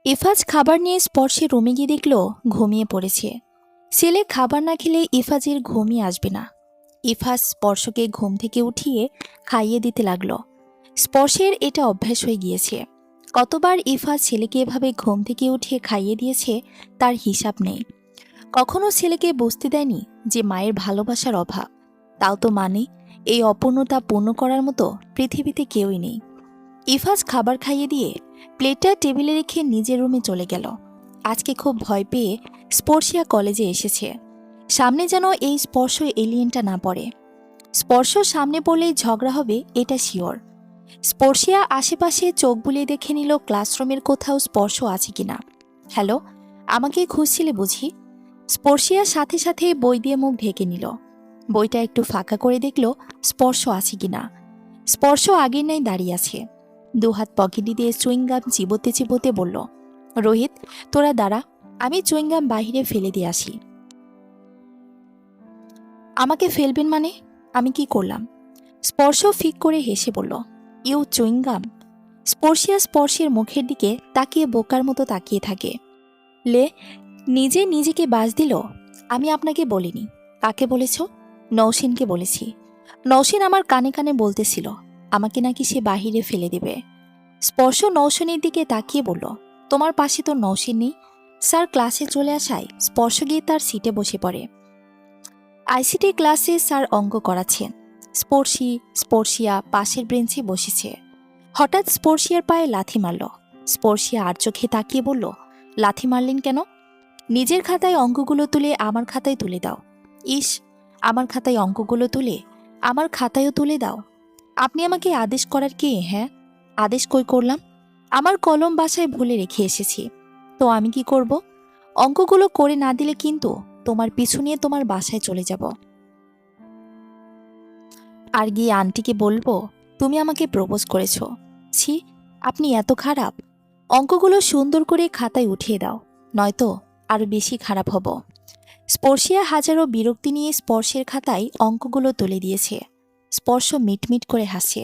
ইফাজ খাবার নিয়ে স্পর্শে রুমে গিয়ে দেখল ঘুমিয়ে পড়েছে। ছেলে খাবার না খেলে ইফাজের ঘুমই আসবে না। ইফাজ স্পর্শকে ঘুম থেকে উঠিয়ে খাইয়ে দিতে লাগলো। স্পর্শের এটা অভ্যাস হয়ে গিয়েছে। কতবার ইফাজ ছেলেকে এভাবে ঘুম থেকে উঠিয়ে খাইয়ে দিয়েছে তার হিসাব নেই। কখনো ছেলেকে বুঝতে দেয়নি যে মায়ের ভালোবাসার অভাব। তাও তো মানে এই অপূর্ণতা পূর্ণ করার মতো পৃথিবীতে কেউই নেই। ইফাজ খাবার খাইয়ে দিয়ে প্লেটটা টেবিলে রেখে নিজের রুমে চলে গেল। আজকে খুব ভয় পেয়ে স্পর্শিয়া কলেজে এসেছে। সামনে যেন এই স্পর্শ এলিয়েনটা না পড়ে। স্পর্শ সামনে পড়লেই ঝগড়া হবে, এটা শিওর। স্পর্শিয়া আশেপাশে চোখ বুলিয়ে দেখে নিল ক্লাসরুমের কোথাও স্পর্শ আছে কিনা। হ্যালো, আমাকে খুঁজছিলে বুঝি? স্পর্শিয়া সাথে সাথে বই দিয়ে মুখ ঢেকে নিল। বইটা একটু ফাঁকা করে দেখল স্পর্শ আছে কিনা। স্পর্শ আগের নাই দাঁড়িয়ে আছে। দুহাত পকেটে দিয়ে চুইংগাম চিবোতে চিবোতে বলল, রোহিত, তোরা দাঁড়া, আমি চুইংগাম বাহিরে ফেলে দিয়ে আসি। আমাকে ফেলবেন মানে? আমি কি করলাম? স্পর্শ ফিক করে হেসে বলল, ইউ চুইংগাম। স্পর্শিয়া স্পর্শের মুখের দিকে তাকিয়ে বোকার মতো তাকিয়ে থাকে। লে নিজে নিজেকে বাজ দিল। আমি আপনাকে বলিনি। কাকে বলেছ? নৌসিনকে বলেছি। নৌসিন আমার কানে কানে বলতেছিল আমাকে নাকি সে বাহিরে ফেলে দেবে। স্পর্শ নৌসিনের দিকে তাকিয়ে বলল, তোমার পাশে তো নৌসিন নেই। স্যার ক্লাসে চলে আসায় স্পর্শ গিয়ে তার সিটে বসে পড়ে। আইসিটি ক্লাসে স্যার অঙ্ক করাচ্ছেন। স্পর্শিয়া পাশের বেঞ্চে বসেছে। হঠাৎ স্পর্শিয়ার পায়ে লাথি মারল। স্পর্শিয়া আর চোখে তাকিয়ে বলল, লাথি মারলেন কেন? নিজের খাতায় অঙ্কগুলো তুলে আমার খাতায় তুলে দাও। ইস, আমার খাতায় অঙ্কগুলো তুলে আমার খাতায়ও তুলে দাও। আপনি আমাকে আদেশ করার কে? হ্যাঁ, আদেশ কই করলাম? আমার কলম বাসায় ভুলে রেখে এসেছি। তো আমি কি করব? অঙ্কগুলো করে না দিলে কিন্তু তোমার পিছু নিয়ে তোমার বাসায় চলে যাব। আর গিয়ে আন্টিকে বলবো তুমি আমাকে প্রপোজ করেছ। ছি, আপনি এত খারাপ। অঙ্কগুলো সুন্দর করে খাতায় উঠিয়ে দাও, নয়তো আরো বেশি খারাপ হব। স্পর্শিয়া হাজারো বিরক্তি নিয়ে স্পর্শের খাতায় অঙ্কগুলো তুলে দিয়েছে। স্পর্শ মিটমিট করে হাসে।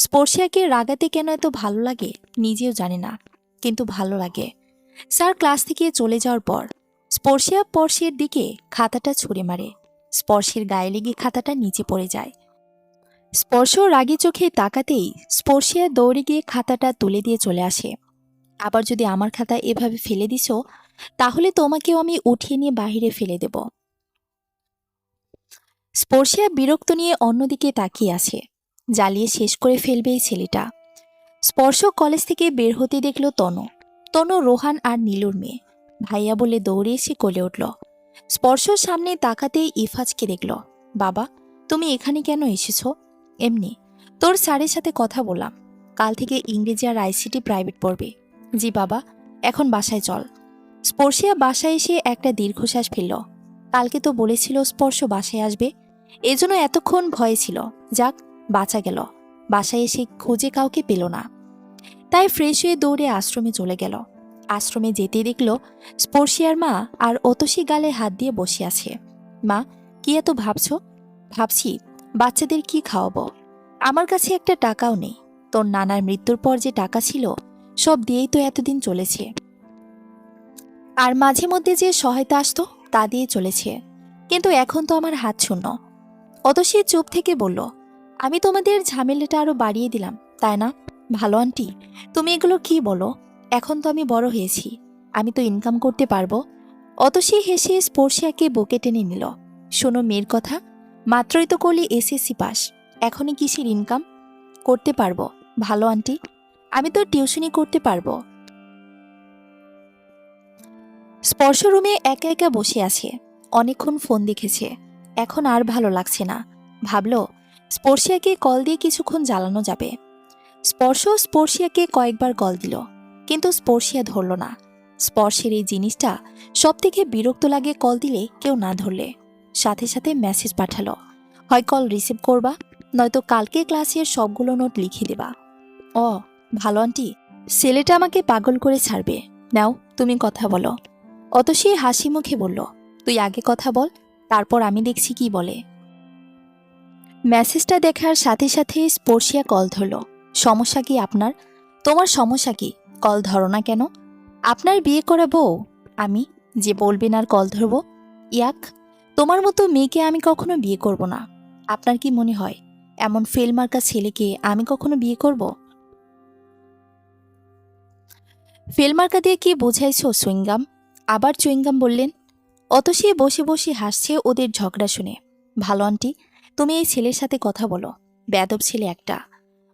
স্পর্শিয়াকে রাগাতে কেন এত ভালো লাগে নিজেও জানে না, কিন্তু ভালো লাগে। স্যার ক্লাস থেকে চলে যাওয়ার পর স্পর্শিয়া স্পর্শের দিকে খাতাটা ছুঁড়ে মারে। স্পর্শের গায়ে লেগে খাতাটা নিচে পড়ে যায়। স্পর্শ রাগী চোখে তাকাতেই স্পর্শিয়া দৌড়ে গিয়ে খাতাটা তুলে দিয়ে চলে আসে। আবার যদি আমার খাতা এভাবে ফেলে দিছো, তাহলে তোমাকেও আমি উঠিয়ে নিয়ে বাহিরে ফেলে দেব। স্পর্শিয়া বিরক্ত নিয়ে অন্যদিকে তাকিয়ে আছে। জ্বালিয়ে শেষ করে ফেলবে এই ছেলেটা। স্পর্শ কলেজ থেকে বের হতে দেখল তনু। তনু রোহান আর নীলুর মেয়ে। ভাইয়া বলে দৌড়ে এসে কোলে উঠল। স্পর্শর সামনে তাকাতেই ইফাজকে দেখল। বাবা, তুমি এখানে কেন এসেছ? এমনি, তোর স্যারের সাথে কথা বললাম। কাল থেকে ইংরেজি আর আইসিটি প্রাইভেট পড়বে। জি বাবা, এখন বাসায় চল। স্পর্শিয়া বাসায় এসে একটা দীর্ঘশ্বাস ফেলল। কালকে তো বলেছিল স্পর্শ বাসায় আসবে, এজন্য এতক্ষণ ভয়ে ছিল। যাক, বাঁচা গেল। বাসায় এসে খুঁজে কাউকে পেল না, তাই ফ্রেশ হয়ে দৌড়ে আশ্রমে চলে গেল। আশ্রমে যেতে দেখল স্পর্শিয়ার মা আর অতসী গালে হাত দিয়ে বসে আছে। মা, কি এত ভাবছো? ভাবছি বাচ্চাদের কি খাওয়াবো। আমার কাছে একটা টাকাও নেই। তোর নানার মৃত্যুর পর যে টাকা ছিল সব দিয়েই তো এতদিন চলেছে, আর মাঝে মধ্যে যে সহায়তা আসতো তা দিয়ে চলেছে, কিন্তু এখন তো আমার হাত শূন্য। অতসী চুপ থেকে বলল, আমি তোমাদের ঝামেলাটা আরো বাড়িয়ে দিলাম, তাই না? ভালো আন্টি, তুমি এগুলো কি বলো? এখন তো আমি বড় হয়েছি, আমি তো ইনকাম করতে পারবো। অতসী হেসে স্পর্শিয়াকে বুকে টেনে নিল। শোনো মেয়ের কথা, মাত্রই তো করলি এসএসসি পাস, এখনই কিসের ইনকাম? করতে পারবো ভালো আন্টি, আমি তো টিউশনি করতে পারবো। স্পর্শ রুমে একা একা বসে আছে। অনেকক্ষণ ফোন দেখেছে, এখন আর ভালো লাগছে না। ভাবলো স্পর্শিয়াকে কল দিয়ে কিছুক্ষণ জ্বালানো যাবে। স্পর্শিয়াকে কয়েকবার কল দিল, কিন্তু স্পর্শিয়া ধরল না। স্পর্শের এই জিনিসটা সব থেকে বিরক্ত লাগে, কল দিলে কেউ না ধরলে সাথে সাথে মেসেজ পাঠালো, হয় কল রিসিভ করবা, নয়তো কালকে ক্লাসের সবগুলো নোট লিখে দেবা। ও ভালো আন্টি, ছেলেটা আমাকে পাগল করে ছাড়বে। নাও তুমি কথা বলো। অতসী হাসি মুখে বলল, তুই আগে কথা বল, তারপর আমি দেখছি কি বলে। মেসেজটা দেখার সাথে সাথে স্পর্শিয়া কল ধরল। সমস্যা কি আপনার? তোমার সমস্যা কি? কল ধরো না কেন? আপনার বিয়ে করা বউ আমি, যে বলবেন আর কল ধরব? ইয়াক, তোমার মতো মেয়েকে আমি কখনো বিয়ে করব না। আপনার কি মনে হয় এমন ফেলমার্কা ছেলেকে আমি কখনো বিয়ে করব? ফেলমার্কা দিয়ে কি বোঝাইছো চুইংগাম? আবার চুইংগাম বললেন। অতসী বসে বসে হাসছে ওদের ঝগড়া শুনে। ভালো আন্টি, তুমি এই ছেলের সাথে কথা বলো, বেয়াদব ছেলে একটা।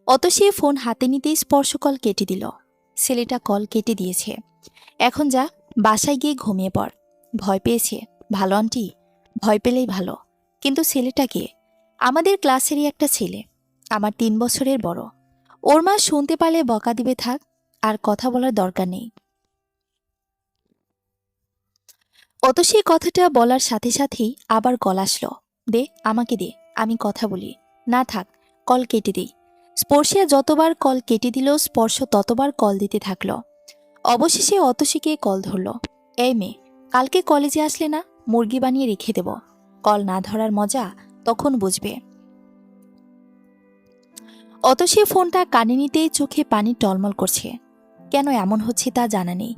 অতসী ফোন হাতে নিতেই স্পর্শ কল কেটে দিল। ছেলেটা কল কেটে দিয়েছে। এখন যা, বাসায় গিয়ে ঘুমিয়ে পড়। ভয় পেয়েছে? ভালো আন্টি, ভয় পেলেই ভালো। কিন্তু ছেলেটাকে? আমাদের ক্লাসেরই একটা ছেলে, আমার 3 বছরের বড়। ওর মা শুনতে পারলে বকা দিবে, থাক, আর কথা বলার দরকার নেই। অতসী কথাটা বলার সাথে সাথেই আবার কল আসলো। দে, আমাকে দে, আমি কথা বলি। না থাক, কল কেটে দিই। স্পর্শিয়া যতবার কল কেটে দিল স্পর্শ ততবার কল দিতে থাকলো। অবশেষে অতসীকে কল ধরল। এই মেয়ে, কালকে কলেজে আসলে না, মুরগি বানিয়ে রেখে দেব। কল না ধরার মজা তখন বুঝবে। অতসী ফোনটা কানে নিতেই চোখে পানি টলমল করছে। কেন এমন হচ্ছে তা জানা নেই,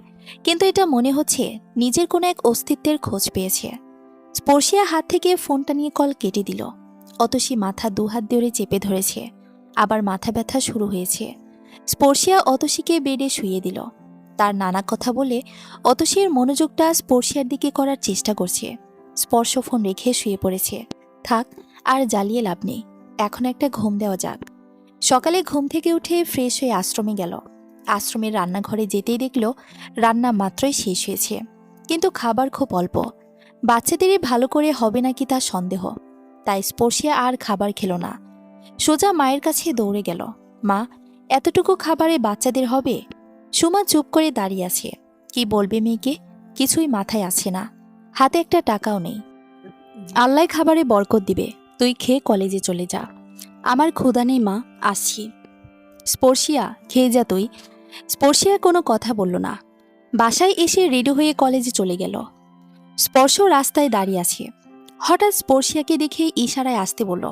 কিন্তু এটা মনে হচ্ছে নিজের কোনো এক অস্তিত্বের খোঁজ পেয়েছে। স্পর্শিয়া হাত থেকে ফোনটা নিয়ে কল কেটে দিল। অতসী মাথা দুহাত ধরে চেপে ধরেছে। আবার মাথা ব্যথা শুরু হয়েছে। স্পর্শিয়া অতসীকে বেডে শুইয়ে দিল। তার নানা কথা বলে অতসীর মনোযোগটা স্পর্শিয়ার দিকে করার চেষ্টা করছে। স্পর্শ ফোন রেখে শুয়ে পড়েছে। থাক, আর জ্বালিয়ে লাভ নেই, এখন একটা ঘুম দেওয়া যাক। সকালে ঘুম থেকে উঠে ফ্রেশ হয়ে আশ্রমে গেল। আশ্রমের রান্নাঘরে যেতেই দেখল রান্না মাত্রই শেষ হয়েছে, কিন্তু খাবার খুব অল্প। বাচ্চাদেরই ভালো করে হবে নাকি তা সন্দেহ। তাই স্পর্শিয়া আর খাবার খেল না। সোজা মায়ের কাছে দৌড়ে গেল। মা, এতটুকু খাবারে বাচ্চাদের হবে? সুমা চুপ করে দাঁড়িয়ে আছে। কি বলবে মেয়েকে? কিছুই মাথায় আসছে না। হাতে একটা টাকাও নেই। আল্লাহ খাবারে বরকত দিবে, তুই খেয়ে কলেজে চলে যা। আমার ক্ষুধা নেই মা, আসছি। স্পর্শিয়া, খেয়ে যা তুই। স্পর্শিয়া কোনো কথা বলল না। বাসায় এসে রেডি হয়ে কলেজে চলে গেল। স্পর্শ রাস্তায় দাঁড়িয়ে আছে। হঠাৎ স্পর্শিয়াকে দেখে ইশারায় আসতে বলল।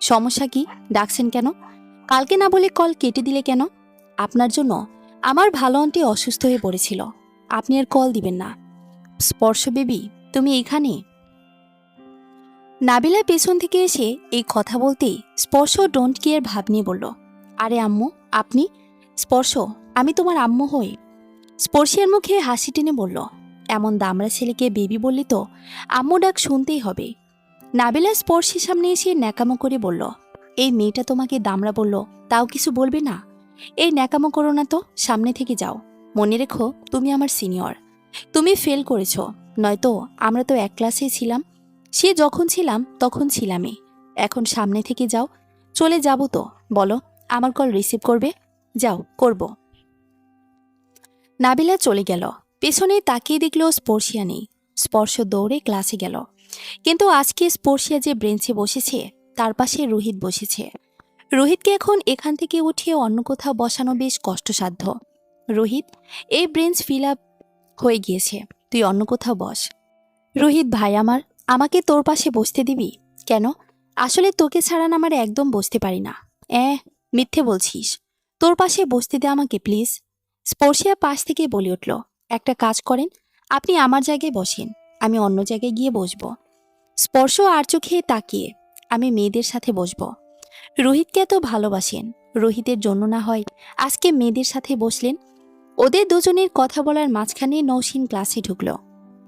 সমস্যা কি? ডাকছেন কেন? কালকে না বলে কল কেটে দিলে কেন? আপনার জন্য আমার ভালো আন্টি অসুস্থ হয়ে পড়েছিল, আপনি আর কল দিবেন না। স্পর্শ বেবি, তুমি এখানে? নাবিলা পেছন থেকে এসে এই কথা বলতেই স্পর্শ ডোন্ট কেয়ার ভাব নিয়ে বলল, আরে আম্মু, আপনি? স্পর্শ, আমি তোমার আম্মু হই। স্পর্শিয়ার মুখে হাসি টেনে বলল, এমন দামড়া ছেলেকে বেবি বললি তো আম্মু ডাক শুনতেই হবে। নাবিলা স্পর্শের সামনে এসে ন্যাকামো করে বলল, এই মেয়েটা তোমাকে দামড়া বলল, তাও কিছু বলবে না? এই ন্যাকামো করো না তো, সামনে থেকে যাও। মনে রেখো তুমি আমার সিনিয়র। তুমি ফেল করেছো, নয়তো আমরা তো এক ক্লাসেই ছিলাম। সে যখন ছিলাম তখন ছিলামই। এখন সামনে থেকে যাও। চলে যাব তো, বলো আমার কল রিসিভ করবে? যাও, করব। নাবিলা চলে গেল। পেছনে তাকিয়ে দেখল স্পর্শিয়া নেই। স্পর্শ দৌড়ে ক্লাসে গেল। কিন্তু আজকে স্পর্শিয়া যে ব্রেঞ্চে বসেছে তার পাশে রোহিত বসেছে। রোহিতকে এখন এখান থেকে উঠিয়ে অন্য কোথাও বসানো বেশ কষ্টসাধ্য। রোহিত, এই ব্রেঞ্চ ফিল আপ হয়ে গিয়েছে, তুই অন্য কোথাও বস। রোহিত ভাই আমার, আমাকে তোর পাশে বসতে দিবি? কেন? আসলে তোকে ছাড়া না আমার একদম বসতে পারি না। মিথ্যে বলছিস। তোর পাশে বসতে দে আমাকে প্লিজ। স্পর্শিয়া পাশ থেকে বলে উঠল, একটা কাজ করেন, আপনি আমার জায়গায় বসেন, আমি অন্য জায়গায় গিয়ে বসবো। স্পর্শ আর চোখে তাকিয়ে, আমি মেয়েদের সাথে বসবো। রোহিতকে এত ভালোবাসেন, রোহিতের জন্য না হয় আজকে মেয়েদের সাথে বসলেন। ওদের দুজনের কথা বলার মাঝখানে নওশিন ক্লাসে ঢুকল।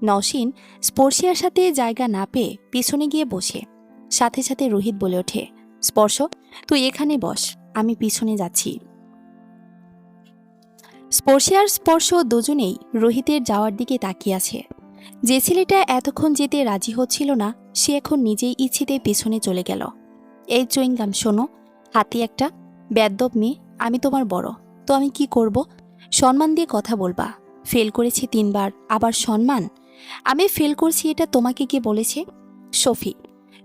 নওশিন স্পর্শিয়ার সাথে জায়গা না পেয়ে পিছনে গিয়ে বসে। সাথে সাথে রোহিত বলে ওঠে, স্পর্শ, তুই এখানে বস, আমি পিছনে যাচ্ছি। স্পর্শিয়ার স্পর্শ দুজনেই রোহিতের যাওয়ার দিকে তাকিয়ে আছে। যে ছেলেটা এতক্ষণ যেতে রাজি হচ্ছিল না সে এখন নিজেই ইচ্ছেতে পেছনে চলে গেল। এই চুইংগাম শোনো, হাতি একটা, বেদ্যপ মেয়ে, আমি তোমার বড়, তো আমি কি করব? সম্মান দিয়ে কথা বলবা। ফেল করেছি 3বার, আবার সম্মান? আমি ফেল করছি এটা তোমাকে কে বলেছে? শফিক।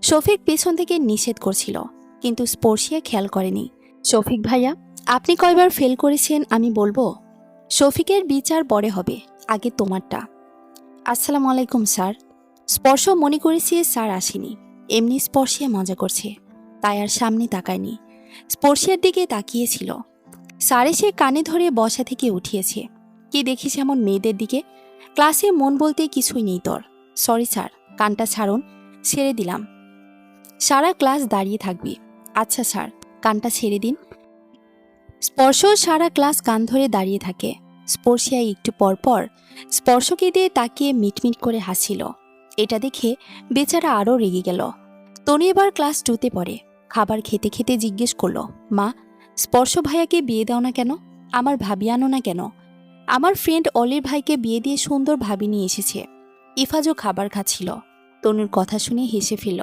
শফিক পেছন থেকে নিষেধ করছিল, কিন্তু স্পর্শিয়া খেয়াল করেনি। শফিক ভাইয়া, আপনি কয়বার ফেল করেছেন আমি বলবো? শফিকের বিচার পরে হবে, আগে তোমারটা। আসসালামু আলাইকুম স্যার। স্পর্শ মনে করেছে স্যার আসেনি, এমনি স্পর্শিয়া মজা করছে, তাই আর সামনে তাকায়নি। স্পর্শিয়ার দিকে তাকিয়েছিল। স্যার এসে কানে ধরে বসা থেকে উঠিয়েছে। কি দেখিস এমন মেয়েদের দিকে? ক্লাসে মন বলতে কিছুই নেই তোর। সরি স্যার, কানটা ছাড়ুন। ছেড়ে দিলাম। সারা ক্লাস দাঁড়িয়ে থাকবি। আচ্ছা স্যার, কানটা ছেড়ে দিন। স্পর্শ সারা ক্লাস কান ধরে দাঁড়িয়ে থাকে। স্পর্শিয়া একটু পরপর স্পর্শকে দিয়ে তাকিয়ে মিটমিট করে হাসিল। এটা দেখে বেচারা আরও রেগে গেল। তনু এবার ক্লাস 2তে পড়ে। খাবার খেতে খেতে জিজ্ঞেস করলো, মা, স্পর্শ ভাইয়াকে বিয়ে দাও না কেন? আমার ভাবি আনো না কেন? আমার ফ্রেন্ড অলির ভাইকে বিয়ে দিয়ে সুন্দর ভাবি নিয়ে এসেছে। ইফাজও খাবার খাচ্ছিল। তনুর কথা শুনে হেসে ফেলল।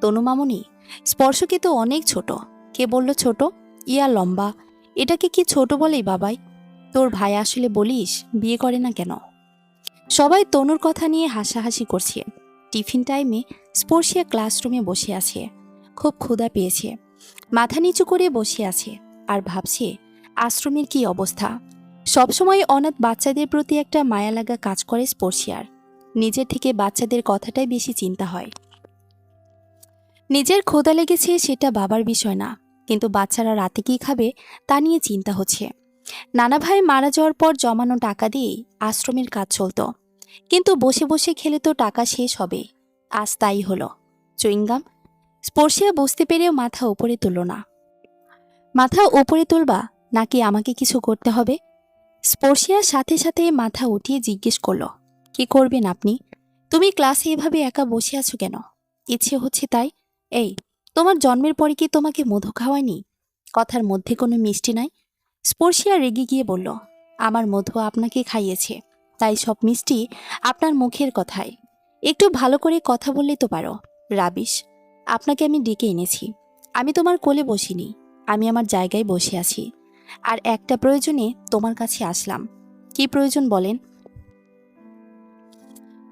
তনু মামুনি, স্পর্শকে তো অনেক ছোট। কে বলল ছোট? ইয়া লম্বা। এটাকে কি ছোট বলেই বাবাই? তোর ভাই আসলে বলিস বিয়ে করে না কেন? সবাই তনুর কথা নিয়ে হাসাহাসি করছে। টিফিন টাইমে স্পর্শিয়া ক্লাসরুমে বসে আছে। খুব ক্ষুধা পেয়েছে। মাথা নিচু করে বসে আছে আর ভাবছে আশ্রমের কি অবস্থা। সবসময় অনাথ বাচ্চাদের প্রতি একটা মায়া লাগা কাজ করে স্পর্শিয়ার। নিজের থেকে বাচ্চাদের কথাটাই বেশি চিন্তা হয়। নিজের ক্ষুধা লেগেছে সেটা বাবার বিষয় না, কিন্তু বাচ্চারা রাতে কি খাবে তা নিয়ে চিন্তা হচ্ছে। নানা ভাই মারা যাওয়ার পর জমানো টাকা দিয়েই আশ্রমের কাজ চলত, কিন্তু বসে বসে খেলে তো টাকা শেষ হবে। আজ তাই হলো। চুইংগাম। স্পর্শিয়া বুঝতে পেরেও মাথা উপরে তুলল না। মাথা উপরে তুলবা নাকি আমাকে কিছু করতে হবে? স্পর্শিয়ার সাথে সাথে মাথা উঠিয়ে জিজ্ঞেস করল, কি করবেন আপনি? তুমি ক্লাসে এভাবে একা বসে আছো কেন? ইচ্ছে হচ্ছে তাই? এই, তোমার জন্মের পরে কি তোমাকে মধু খাওয়ায়নি? কথার মধ্যে কোনো মিষ্টি নাই। স্পর্শিয়া রেগে গিয়ে বলল, আমার মধু আপনাকে খাইয়েছে, তাই সব মিষ্টি আপনার মুখের কথায়। একটু ভালো করে কথা বললে তো পারো। রাবিশ। আপনাকে আমি ডেকে এনেছি। আমি তোমার কোলে বসিনি, আমি আমার জায়গায় বসে আছি। আর একটা প্রয়োজনে তোমার কাছে আসলাম। কি প্রয়োজন বলেন?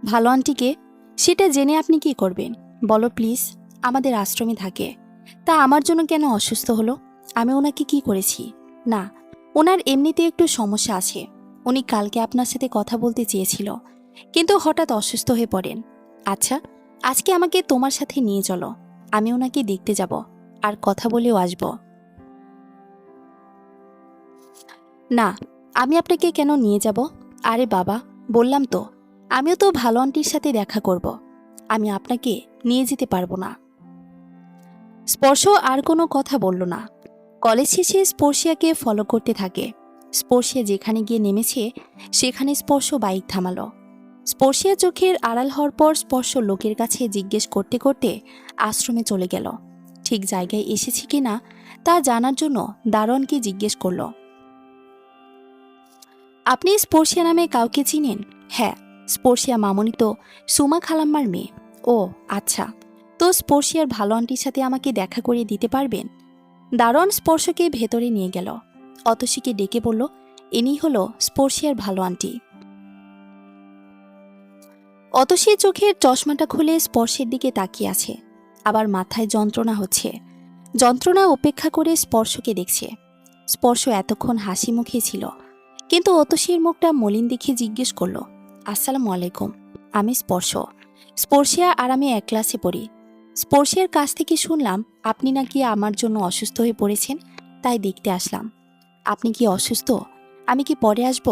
ভালো আন্টিকে। সেটা জেনে আপনি কি করবেন বলো প্লিজ? আমাদের আশ্রমে থাকে। তা আমার জন্য কেন অসুস্থ হলো? আমি ওনাকে কি করেছি? না, ওনার এমনিতে একটু সমস্যা আছে। উনি কালকে আপনার সাথে কথা বলতে চেয়েছিল, কিন্তু হঠাৎ অসুস্থ হয়ে পড়েন। আচ্ছা, আজকে আমাকে তোমার সাথে নিয়ে চলো। আমি ওনাকে দেখতে যাব আর কথা বলেও আসব। না, আমি আপনাকে কেন নিয়ে যাব? আরে বাবা, বললাম তো, আমিও তো ভালো আন্টির সাথে দেখা করব। আমি আপনাকে নিয়ে যেতে পারবো না। স্পর্শ আর কোনো কথা বলল না। কলেজ শেষে স্পর্শিয়াকে ফলো করতে থাকে। স্পর্শিয়া যেখানে গিয়ে নেমেছে সেখানে স্পর্শ বাইক থামালো। স্পর্শিয়া চোখের আড়াল হওয়ার পর স্পর্শ লোকের কাছে জিজ্ঞেস করতে করতে আশ্রমে চলে গেল। ঠিক জায়গায় এসেছি কিনা তা জানার জন্য দারোয়ানকে জিজ্ঞেস করল, আপনি স্পর্শিয়া নামে কাউকে চিনেন? হ্যাঁ, স্পর্শিয়া মামনি তো সুমা খালাম্মার মেয়ে। ও আচ্ছা, তো স্পর্শিয়ার ভালো আন্টির সাথে আমাকে দেখা করিয়ে দিতে পারবেন? দারোয়ান স্পর্শকে ভেতরে নিয়ে গেল। অতসীকে ডেকে বলল, ইনি হলো স্পর্শিয়ার ভালো আন্টি। অতসী চোখের চশমাটা খুলে স্পর্শের দিকে তাকিয়ে আছে। আবার মাথায় যন্ত্রণা হচ্ছে। যন্ত্রণা উপেক্ষা করে স্পর্শকে দেখছে। স্পর্শ এতক্ষণ হাসি মুখে ছিল, কিন্তু অতসীর মুখটা মলিন দেখে জিজ্ঞেস করলো, আসসালামু আলাইকুম, আমি স্পর্শ। স্পর্শিয়া আর আমি এক ক্লাসে পড়ি। স্পর্শিয়ার কাছ থেকে শুনলাম আপনি নাকি আমার জন্য অসুস্থ হয়ে পড়েছেন, তাই দেখতে আসলাম। আপনি কি অসুস্থ? আমি কি পরে আসব?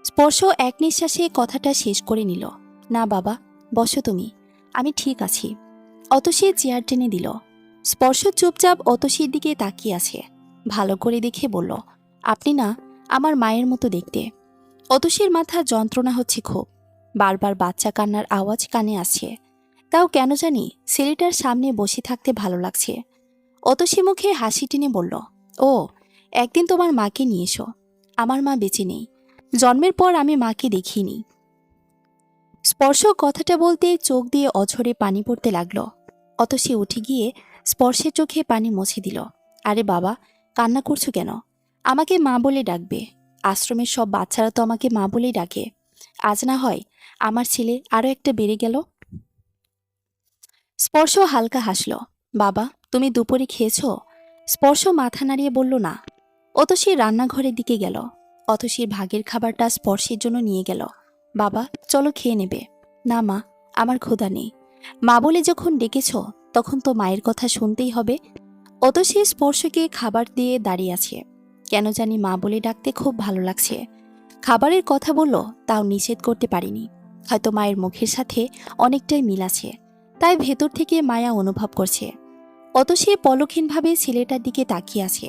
স্পর্শ এক নিঃশ্বাসে কথাটা শেষ করে নিল। না বাবা, বসো তুমি, আমি ঠিক আছি। অতসী চেয়ার টেনে দিল। স্পর্শ চুপচাপ অতসীর দিকে তাকিয়ে আছে। ভালো করে দেখে বলল, আপনি না আমার মায়ের মতো দেখতে। অতসীর মাথা যন্ত্রণা হচ্ছে খুব। বারবার বাচ্চা কান্নার আওয়াজ কানে আসছে। তাও কেন জানি ছেলেটার সামনে বসে থাকতে ভালো লাগছে। অতসী মুখে হাসি টেনে বলল, ও, একদিন তোমার মাকে নিয়ে এসো। আমার মা বেঁচে নেই। জন্মের পর আমি মাকে দেখিনি। স্পর্শ কথাটা বলতে চোখ দিয়ে অঝরে পানি পড়তে লাগলো। অতসী উঠে গিয়ে স্পর্শের চোখে পানি মুছে দিল। আরে বাবা, কান্না করছো কেন? আমাকে মা বলে ডাকবে। আশ্রমের সব বাচ্চারা তো আমাকে মা বলেই ডাকে। আজ না হয় আমার ছেলে আরও একটা বেড়ে গেল। স্পর্শ হালকা হাসল। বাবা, তুমি দুপুরে খেয়েছ? স্পর্শ মাথা নাড়িয়ে বলল না। অতসী রান্নাঘরের দিকে গেল। অতসীর ভাগের খাবারটা স্পর্শের জন্য নিয়ে গেল। বাবা, চলো খেয়ে নেবে। না মা, আমার ক্ষুধা নেই। মা বলে যখন ডেকেছ তখন তো মায়ের কথা শুনতেই হবে। অতসী স্পর্শকে খাবার দিয়ে দাঁড়িয়ে আছে। কেন জানি মা বলে ডাকতে খুব ভালো লাগছে। খাবারের কথা বলল, তাও নিষেধ করতে পারিনি। হয়তো মায়ের মুখের সাথে অনেকটাই মিল আছে, তাই ভেতর থেকে মায়া অনুভব করছে। অতসী পলকহীনভাবে ছেলেটার দিকে তাকিয়ে আছে।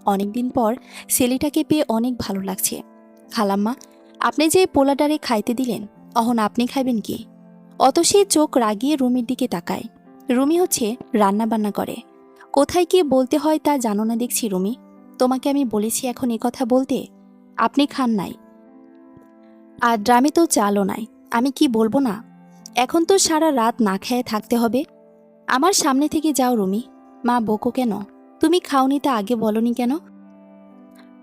অনেকদিন পর ছেলেটাকে পেয়ে অনেক ভালো লাগছে। খালাম্মা, আপনি যে পোলাডারে খাইতে দিলেন, অহন আপনি খাইবেন কি? অতসী চোখ রাগিয়ে রুমির দিকে তাকায়। রুমি হচ্ছে রান্না বান্না করে, কোথায় কি বলতে হয় তা জানো না দেখছি। রুমি, তোমাকে আমি বলেছি এখন এ কথা বলতে, আপনি খান নাই, আর ড্রামে তো চালও নাই। আমি কি বলবো না? এখন তো সারা রাত না খেয়ে থাকতে হবে। আমার সামনে থেকে যাও রুমি। মা বকো কেন? তুমি খাওনি তা আগে বলনি কেন?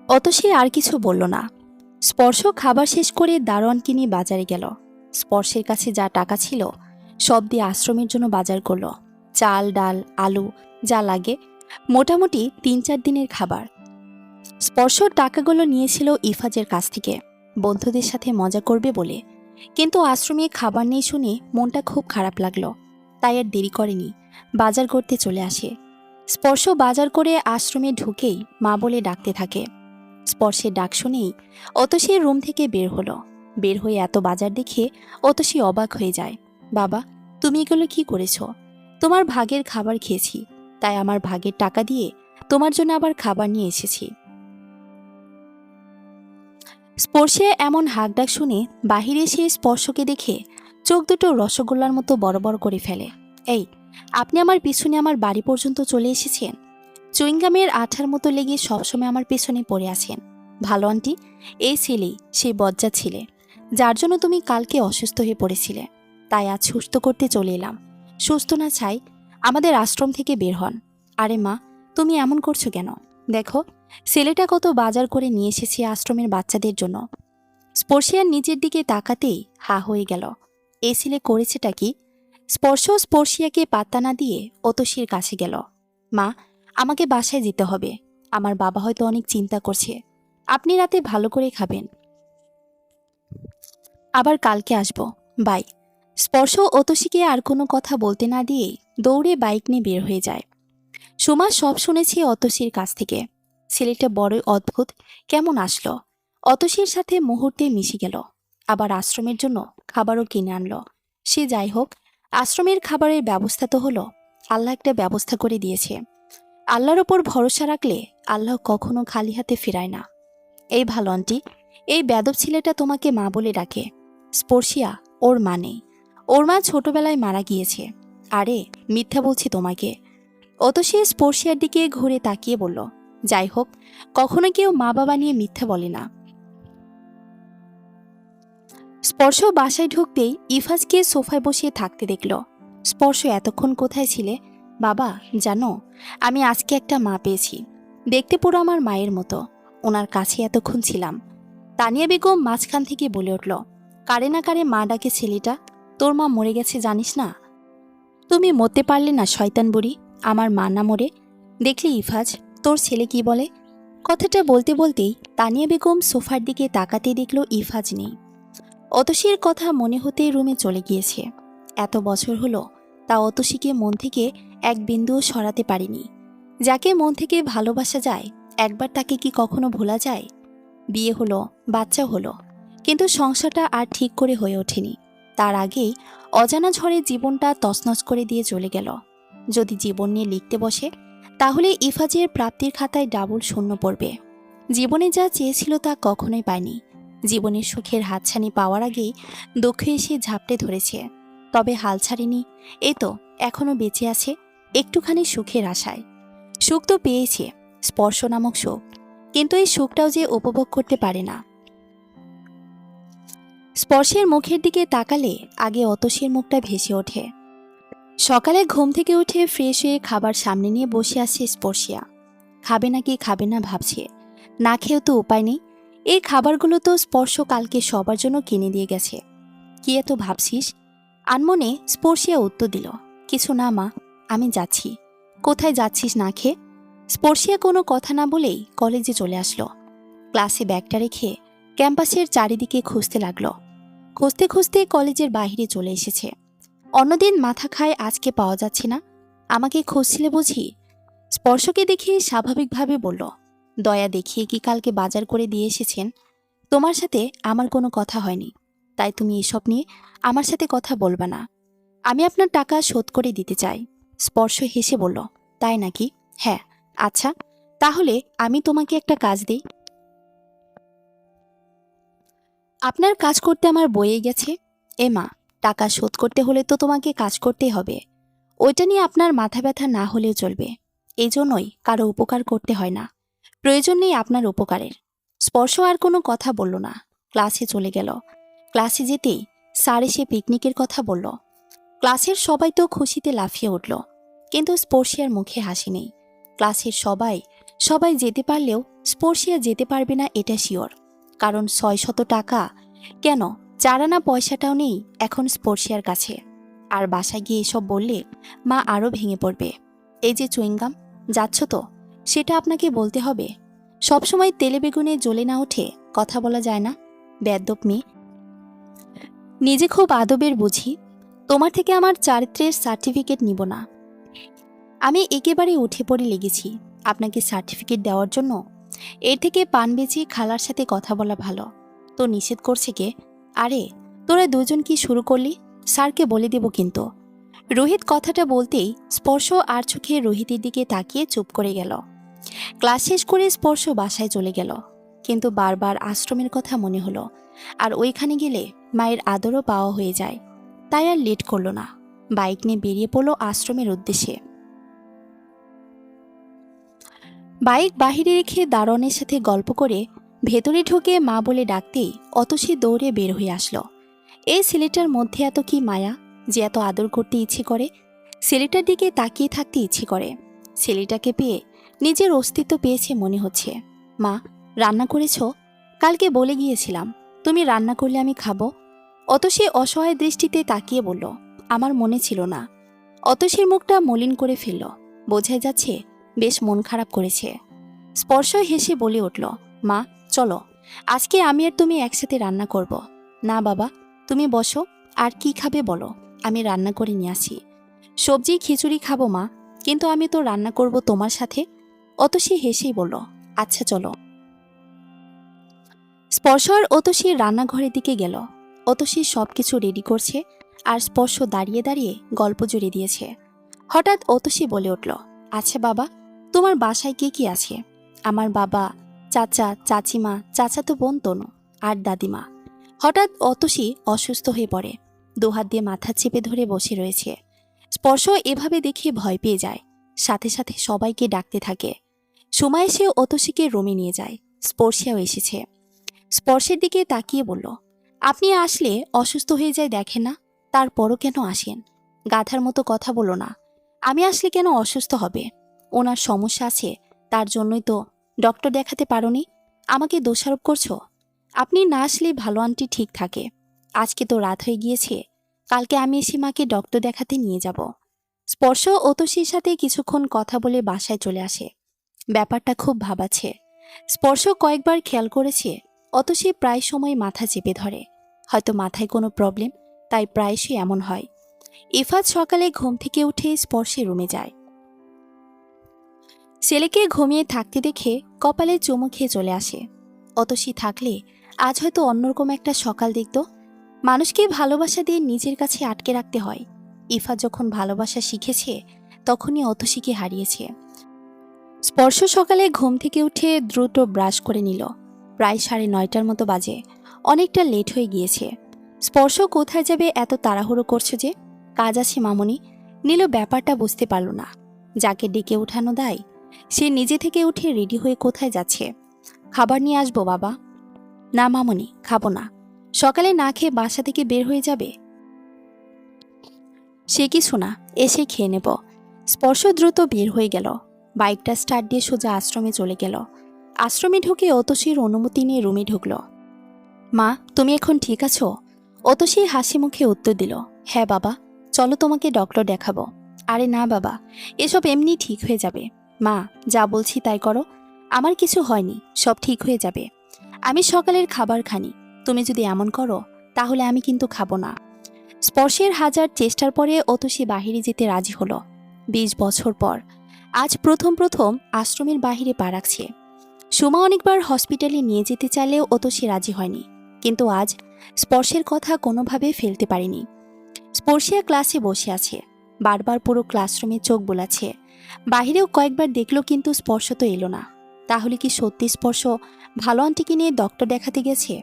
অতসী আর কিছু বলল না। স্পর্শ খাবার শেষ করে দারোয়ানকে নিয়ে বাজারে গেল। স্পর্শের কাছে যা টাকা ছিল সব দিয়ে আশ্রমের জন্য বাজার করলো। চাল, ডাল, আলু, যা লাগে, মোটামুটি ৩-৪ দিনের খাবার। স্পর্শ টাকাগুলো নিয়েছিল ইফাজের কাছ থেকে, বন্ধুদের সাথে মজা করবে বলে। কিন্তু আশ্রমে খাবার নেই শুনে মনটা খুব খারাপ লাগলো, তাই আর দেরি করেনি, বাজার করতে চলে আসে। স্পর্শ বাজার করে আশ্রমে ঢুকেই মা বলে ডাকতে থাকে। স্পর্শের ডাক শুনেই অতসী রুম থেকে বের হলো। বের হয়ে এত বাজার দেখে অতসী অবাক হয়ে যায়। বাবা, তুমি এগুলো কি করেছো? তোমার ভাগের খাবার খেয়েছি, তাই আমার ভাগের টাকা দিয়ে তোমার জন্য আবার খাবার নিয়ে এসেছি। স্পর্শে এমন হাঁকডাক শুনে বাহিরে এসে স্পর্শকে দেখে চোখ দুটো রসগোল্লার মতো বড় বড় করে ফেলে। এই, আপনি আমার পিছনে আমার বাড়ি পর্যন্ত চলে এসেছেন? চুইংগামের আঠার মতো লেগে সবসময় আমার পেছনে পড়ে আছেন। ভালো আন্টি, এই ছেলেই সেই বজ্জাত ছেলে যার জন্য তুমি কালকে অসুস্থ হয়ে পড়েছিলে, তাই আজ সুস্থ করতে চলে এলাম। সুস্থ না চাই আমাদের আশ্রম থেকে বের হন। আরে মা, তুমি এমন করছো কেন? দেখো ছেলেটা কত বাজার করে নিয়ে এসেছে আশ্রমের বাচ্চাদের জন্য। স্পর্শিয়ার নিচের দিকে তাকাতেই হা হয়ে গেল। এই ছেলে করেছেটা কি? স্পর্শিয়াকে পাত্তা না দিয়ে অতসীর কাছে গেল। মা, আমাকে বাসায় যেতে হবে, আমার বাবা হয়তো অনেক চিন্তা করছে। আপনি রাতে ভালো করে খাবেন, আবার কালকে আসবো, বাই। স্পর্শ অতসীকে আর কোনো কথা বলতে না দিয়ে দৌড়ে বাইক নিয়ে বের হয়ে যায়। সুমা সব শুনেছে অতসীর কাছ থেকে। ছেলেটা বড়ই অদ্ভুত, কেমন আসলো, অতসীর সাথে মুহূর্তে মিশে গেল, আবার আশ্রমের জন্য খাবারও কিনে আনলো। সে যাই হোক, আশ্রমের খাবারের ব্যবস্থা তো হলো, আল্লাহ একটা ব্যবস্থা করে দিয়েছে। আল্লাহর ওপর ভরসা রাখলে আল্লাহ কখনো খালি হাতে ফেরায় না। এই ভালো আন্টি, এই বেদব ছেলেটা তোমাকে মা বলে ডাকে। স্পর্শিয়া ওর মা নেই, ওর মা ছোটবেলায় মারা গিয়েছে। আরে মিথ্যা বলছি তোমাকে। অতসী স্পর্শিয়ার দিকে ঘুরে তাকিয়ে বলল, যাই হোক, কখনো কেউ মা বাবা নিয়ে মিথ্যা বলে না। স্পর্শ বাসায় ঢুকতেই ইফাজকে সোফায় বসিয়ে থাকতে দেখল। স্পর্শ, এতক্ষণ কোথায় ছিলে? বাবা, জানো আমি আজকে একটা মা পেয়েছি, দেখতে পুরো আমার মায়ের মতো, ওনার কাছে এতক্ষণ ছিলাম। তানিয়া বেগম মাঝখান থেকে বলে উঠল, কারে না কারে মা ডাকে ছেলেটা, তোর মা মরে গেছে জানিস না? তুমি মরতে পারলে না শয়তান বুড়ি, আমার মা না মরে। দেখলি ইফাজ, তোর ছেলে কি বলে? কথাটা বলতে বলতেই তানিয়া বেগম সোফার দিকে তাকাতে দেখল ইফাজ নেই। অতসীর কথা মনে হতেই রুমে চলে গিয়েছে। এত বছর হলো, তা অতসীকে মন থেকে এক বিন্দুও সরাতে পারিনি। যাকে মন থেকে ভালোবাসা যায়, একবার তাকে কি কখনো ভোলা যায়? বিয়ে হলো, বাচ্চা হলো, কিন্তু সংসারটা আর ঠিক করে হয়ে ওঠেনি। তার আগেই অজানা ঝড়ে জীবনটা তছনছ করে দিয়ে চলে গেল। যদি জীবন নিয়ে লিখতে বসে, তাহলে ইফাজের প্রাপ্তির খাতায় ডাবল শূন্য পড়বে। জীবনে যা চেয়েছিল তা কখনোই পায়নি। জীবনের সুখের হাতছানি পাওয়ার আগেই দুঃখ এসে ঝাপটে ধরেছে, তবে হাল ছাড়েনি। এই তো এখনো বেঁচে আছে একটুখানি সুখের আশায়। সুখ তো পেয়েছে, স্পর্শ নামক সুখ, কিন্তু এই সুখটাও যে উপভোগ করতে পারে না। স্পর্শের মুখের দিকে তাকালে আগে অতসীর মুখটা ভেসে ওঠে। সকালে ঘুম থেকে উঠে ফ্রেশ হয়ে খাবার সামনে নিয়ে বসে আছে স্পর্শিয়া। খাবে নাকি খাবে না ভাবছে, না খেয়েও তো উপায় নেই। এই খাবারগুলো তো স্পর্শ কালকে সবার জন্য কিনে দিয়ে গেছে। কি এত ভাবছিস? আনমনে স্পর্শিয়া উত্তর দিল, কিছু না মা, আমি যাচ্ছি। কোথায় যাচ্ছিস না খেয়ে? স্পর্শিয়া কোনো কথা না বলেই কলেজে চলে আসলো। ক্লাসে ব্যাগটা রেখে ক্যাম্পাসের চারিদিকে খুঁজতে লাগলো। খুঁজতে খুঁজতে কলেজের বাইরে চলে এসেছে। অন্যদিন মাথা খায়, আজকে পাওয়া যাচ্ছে না। আমাকে খুঁজছিলে বুঝি? স্পর্শকে দেখে স্বাভাবিকভাবে বলল, দয়া দেখিয়ে কি কালকে বাজার করে দিয়ে এসেছেন? তোমার সাথে আমার কোনো কথা হয়নি, তাই তুমি এসব নিয়ে আমার সাথে কথা বলবে না। আমি আপনার টাকা শোধ করে দিতে চাই। স্পর্শ হেসে বলল, তাই নাকি? হ্যাঁ। আচ্ছা, তাহলে আমি তোমাকে একটা কাজ দিই। আপনার কাজ করতে আমার বয়ে গেছে। মা, টাকা শোধ করতে হলে তো তোমাকে কাজ করতেই হবে। ওইটা নিয়ে আপনার মাথা ব্যথা না হলেও চলবে। এই জন্যই কারো উপকার করতে হয় না। প্রয়োজন নেই আপনার উপকারের। স্পর্শ আর কোনো কথা বলল না, ক্লাসে চলে গেল। ক্লাসে যেতেই স্যার এসে পিকনিকের কথা বলল। ক্লাসের সবাই তো খুশিতে লাফিয়ে উঠল, কিন্তু স্পর্শিয়ার মুখে হাসি নেই। ক্লাসের সবাই সবাই যেতে পারলেও স্পর্শিয়া যেতে পারবে না, এটা শিওর। কারণ 600 টাকা কেন, 4 আনা পয়সাটাও নেই এখন স্পর্শিয়ার কাছে। আর বাসায় গিয়ে এসব বললে মা আরও ভেঙে পড়বে। এই যে চুইংগাম, যাচ্ছ তো, সেটা আপনাকে বলতে হবে। সবসময় তেলে বেগুনে জ্বলে না ওঠে কথা বলা যায় না। বেয়াদ্দপ মেয়ে, নিজে খুব আদবের বুঝি। তোমার থেকে আমার চারিত্রের সার্টিফিকেট নিব না। আমি একেবারে উঠে পড়ে লেগেছি আপনাকে সার্টিফিকেট দেওয়ার জন্য। এর থেকে পান বেচি খালার সাথে কথা বলা ভালো। তো নিষেধ করছে কে? আরে তোরা দুজন কি শুরু করলি? স্যারকে বলে দেব কিন্তু। রোহিত কথাটা বলতেই স্পর্শ আর চোখে রোহিতের দিকে তাকিয়ে চুপ করে গেল। ক্লাস শেষ করে স্পর্শ বাসায় চলে গেল, কিন্তু বারবার আশ্রমের কথা মনে হলো। আর ওইখানে গেলে মায়ের আদরও পাওয়া হয়ে যায়। তাই আর লেট করলো না, বাইক নিয়ে বেরিয়ে পড়লো আশ্রমের উদ্দেশ্যে। বাইক বাহিরে রেখে দারোয়ানের সাথে গল্প করে ভেতরে ঢুকে মা বলে ডাকতেই অতসী দৌড়ে বের হয়ে আসলো। এই ছেলেটার মধ্যে এত কি মায়া যে এত আদর করতে ইচ্ছে করে। ছেলেটার দিকে তাকিয়ে থাকতে ইচ্ছে করে। ছেলেটাকে পেয়ে নিজের অস্তিত্ব পেয়েছে মনে হচ্ছে। মা, রান্না করেছো? কালকে বলে গিয়েছিলাম তুমি রান্না করলে আমি খাবো। অতসী অসহায় দৃষ্টিতে তাকিয়ে বলল, আমার মনে ছিল না। অতসীর মুখটা মলিন করে ফেলল, বোঝাই যাচ্ছে বেশ মন খারাপ করেছে। স্পর্শ হেসে বলে উঠল, মা চলো, আজকে আমি আর তুমি একসাথে রান্না করব। না বাবা, তুমি বসো, আর কি খাবে বলো, আমি রান্না করে নিয়ে আসি। সবজি খিচুড়ি খাবো মা, কিন্তু আমি তো রান্না করব তোমার সাথে। অতসী হেসেই বলল, আচ্ছা চলো। স্পর্শ আর অতসীর রান্নাঘরের দিকে গেল। অতসী সবকিছু রেডি করছে, আর স্পর্শ দাঁড়িয়ে দাঁড়িয়ে গল্প জুড়ে দিয়েছে। হঠাৎ অতসী বলে উঠল, আচ্ছা বাবা, তোমার বাসায় কে কি আছে? আমার বাবা, চাচা, চাচিমা, চাচাতো বোন তনু, আর দাদিমা। হঠাৎ অতসী অসুস্থ হয়ে পড়ে, দুহাত দিয়ে মাথা চেপে ধরে বসে রয়েছে। স্পর্শ এভাবে দেখে ভয় পেয়ে যায়, সাথে সাথে সবাইকে ডাকতে থাকে। সময় এসে অতসীকে রুমে নিয়ে যায়। স্পর্শিয়াও এসেছে। স্পর্শের দিকে তাকিয়ে বলল, আপনি আসলে অসুস্থ হয়ে যায় দেখেন না, তারপরও কেন আসেন? গাধার মতো কথা বলো না। আমি আসলে কেন অসুস্থ হবে? ওনার সমস্যা আছে, তার জন্যই তো ডক্টর দেখাতে পারোনি। আমাকে দোষারোপ করছো? আপনি না আসলে ভালো আন্টি ঠিক থাকে। আজকে তো রাত হয়ে গিয়েছে, কালকে আমি এসে মাকে ডক্টর দেখাতে নিয়ে যাব। স্পর্শ অতসীর সাথে কিছুক্ষণ কথা বলে বাসায় চলে আসে। ব্যাপারটা খুব ভাবাচ্ছে। স্পর্শ কয়েকবার খেয়াল করেছে অতসী প্রায় সময় মাথা চেপে ধরে। হয়তো মাথায় কোনো প্রবলেম, তাই প্রায়শই এমন হয়। ইফাত সকালে ঘুম থেকে উঠে স্পর্শে রুমে যায়। ছেলেকে ঘুমিয়ে থাকতে দেখে কপালে চুমু খেয়ে চলে আসে। অতসী থাকলে আজ হয়তো অন্যরকম একটা সকাল দেখত। মানুষকে ভালোবাসা দিয়ে নিজের কাছে আটকে রাখতে হয়। ইফাত যখন ভালোবাসা শিখেছে তখনই অতসীকে হারিয়েছে। স্পর্শ সকালে ঘুম থেকে উঠে দ্রুত ব্রাশ করে নিল। প্রায় 9:30টার মতো বাজে, অনেকটা লেট হয়ে গিয়েছে। স্পর্শ কোথায় যাবে এত তাড়াহুড়ো করছে যে? কাজ আছে মামনি। নীল ব্যাপারটা বুঝতে পারল না। যাকে ডেকে উঠানো দায় সে নিজে থেকে উঠে রেডি হয়ে কোথায় যাচ্ছে? খাবার নিয়ে আসবো বাবা। না মামনি, খাবো না। সকালে না খেয়ে বাসা থেকে বের হয়ে যাবে? সে কিছু না, এসে খেয়ে নেব। স্পর্শ দ্রুত বের হয়ে গেল। বাইকটা স্টার্ট দিয়ে সোজা আশ্রমে চলে গেল। আশ্রমে ঢুকে অতসীর অনুমতি নিয়ে রুমে ঢুকল। মা, তুমি এখন ঠিক আছো? অতসী হাসি মুখে উত্তর দিল, হ্যাঁ বাবা, চলো তোমাকে ডক্টর দেখাবো। আরে না বাবা, এসব এমনি ঠিক হয়ে যাবে। মা, যা বলছি তাই করো। আমার কিছু হয়নি, সব ঠিক হয়ে যাবে। আমি সকালের খাবার খানি, তুমি যদি এমন করো তাহলে আমি কিন্তু খাবো না। স্পর্শের হাজার চেষ্টার পরে অতসী বাহিরে যেতে রাজি হলো। 20 বছর পর আজ প্রথম প্রথম আশ্রমের বাহিরে পা রাখছে। সুমা অনেকবার হসপিটালে নিয়ে যেতে চাইলেও অতসী রাজি হয়নি, কিন্তু আজ স্পর্শের কথা কোনোভাবে ফেলতে পারেনি। স্পর্শিয়া ক্লাসে বসে আছে, বারবার পুরো ক্লাসরুমে চোখ বোলাচ্ছে। বাহিরেও কয়েকবার দেখলো, কিন্তু স্পর্শ তো এলো না। তাহলে কি সত্যি স্পর্শ ভালো আন্টিকে নিয়ে ডক্টর দেখাতে গেছে?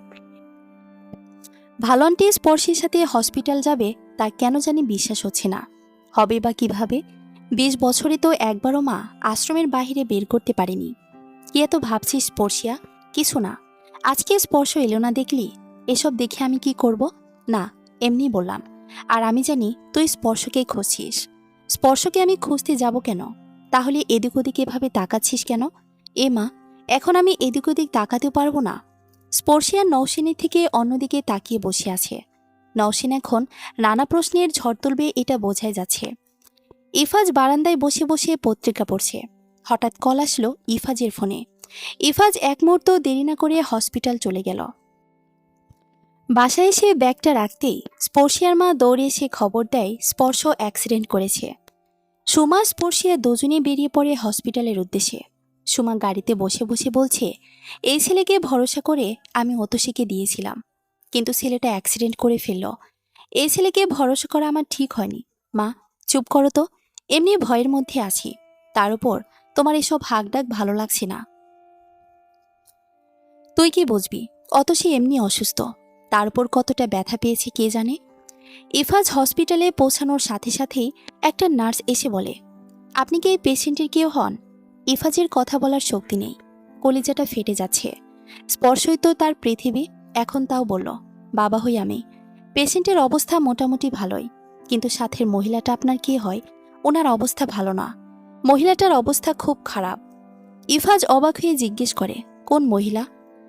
ভালো আন্টি স্পর্শের সাথে হসপিটাল যাবে তা কেন জানি বিশ্বাস হচ্ছে না। হবে বা কিভাবে? 20 বছরে তো একবারও মা আশ্রমের বাহিরে বের করতে পারেনি। কি এত ভাবছিস স্পর্শিয়া? কিছু না। আজকে স্পর্শ এলো না দেখলি? এসব দেখে আমি কি করব? না, এমনি বললাম। আর আমি জানি তুই স্পর্শকেই খুঁজছিস। স্পর্শকে আমি খুঁজতে যাব কেন? তাহলে এদিক ওদিক এভাবে তাকাচ্ছিস কেন? এ মা, এখন আমি এদিক ওদিক তাকাতেও পারবো না। স্পর্শিয়া নওশিনের থেকে অন্যদিকে তাকিয়ে বসে আছে। নওশিন এখন নানা প্রশ্নের ঝড় তুলবে এটা বোঝাই যাচ্ছে। ইফাজ বারান্দায় বসে বসে পত্রিকা পড়ছে। হঠাৎ কল আসলো ইফাজের ফোনে। ইফাজ এক মুহূর্ত দেরি না করে হসপিটাল চলে গেল। বাসায় এসে ব্যাগটা রাখতেই স্পর্শিয়ার মা দৌড়ে এসে খবর দেয় স্পর্শ অ্যাক্সিডেন্ট করেছে। সুমা স্পর্শিয়া দুজনে বেরিয়ে পড়ে হসপিটালের উদ্দেশ্যে। সুমা গাড়িতে বসে বসে বলছে, এই ছেলেকে ভরসা করে আমি অতসীকে দিয়েছিলাম, কিন্তু ছেলেটা অ্যাক্সিডেন্ট করে ফেলল। এই ছেলেকে ভরসা করা আমার ঠিক হয়নি। মা, চুপ করো তো, এমনি ভয়ের মধ্যে আছি। তার উপর তোমার এসব হাঁকডাক ভালো লাগছে না। তুই কি বুঝবি? অতসী এমনি অসুস্থ, তার উপর কতটা ব্যথা পেয়েছে কে জানে। ইফাজ হসপিটালে পৌঁছানোর সাথে সাথেই একটা নার্স এসে বলে, আপনি কি এই পেশেন্টের কেউ হন? ইফাজের কথা বলার শক্তি নেই, কলিজাটা ফেটে যাচ্ছে। স্পর্শই তো তার পৃথিবী, এখন তাও বলল, বাবা হই আমি। পেশেন্টের অবস্থা মোটামুটি ভালোই, কিন্তু সাথের মহিলাটা আপনার কে হয়? ওনার অবস্থা ভালো না, মহিলাটার অবস্থা খুব খারাপ। ইফাজ অবাক হয়ে জিজ্ঞেস করে, কোন মহিলা?